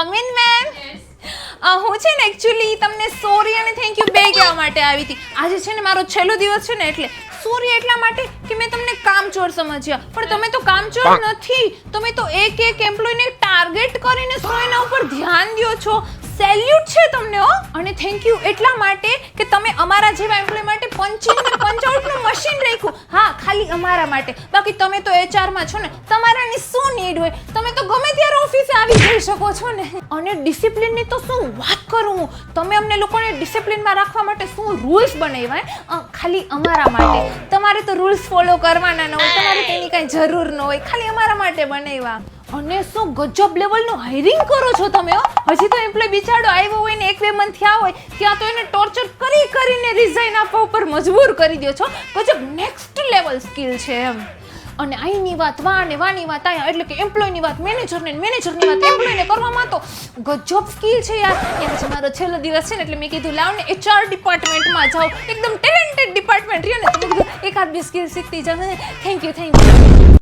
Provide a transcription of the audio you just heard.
Come in ma'am. હું છે ને એકચ્યુઅલી તમને સોરી અને થેન્ક યુ બે કહેવા માટે આવી હતી. આજે છે ને મારો છેલ્લો દિવસ છે ને એટલે સોરી એટલા માટે કે મેં તમને કામચોર સમજ્યા, પણ તમે તો કામચોર નથી. તમે તો એક એક એમ્પ્લોયને ટાર્ગેટ કરીને એના ઉપર ધ્યાન દો છો. સેલ્યુટ છે તમને હો. અને થેન્ક યુ એટલા માટે કે તમે અમારા જેવા એમ્પ્લોય માટે પંચિંગ અને પંચ આઉટનું મશીન રાખ્યું. હા, ખાલી અમારા માટે. બાકી તમે તો HR માં છો ને, તમારાની શું નીડ હોય? તમે તો ગમે ત્યારે ઓફિસે આવી જઈ શકો છો ને. અને ડિસિપ્લિનની તો શું વાત કરું, તમે અમને લોકોને ડિસિપ્લિનમાં રાખવા માટે શું રૂલ્સ બનાવ્યા ખાલી અમારા માટે. તમારે તો રૂલ્સ ફોલો કરવાના ન હોય, તમારે તેની કાંઈ જરૂર ન હોય, ખાલી અમારા માટે બનાવ્યા. અને શું ગજબ લેવલનું હાયરિંગ કરો છો તમે હો. હજી તો એમ્પ્લોય બિચારો આવ્યો હોય ને 1-2 મંથ થયા હોય ત્યાં તો એને ટોર્ચર કરીને રિઝાઇન આપવા ઉપર મજબૂર કરી દો છો. ગજબ નેક્સ્ટ લેવલ સ્કિલ છે એમ. અને અહીંની વાત વાની વાત અહીંયા, એટલે કે એમ્પ્લોયની વાત મેનેજરની વાત એમ્પ્લોયને કરવામાં તો ગજબ સ્કિલ છે યાર. આજે મારો છેલ્લો દિવસ છે ને એટલે મેં કીધું લાવ ને HR ડિપાર્ટમેન્ટમાં જાઓ. એકદમ ટેલેન્ટેડ ડિપાર્ટમેન્ટ રહ્યો ને તો મેં કીધું એકાદ બે સ્કિલ શીખતી જાઉં. Thank you.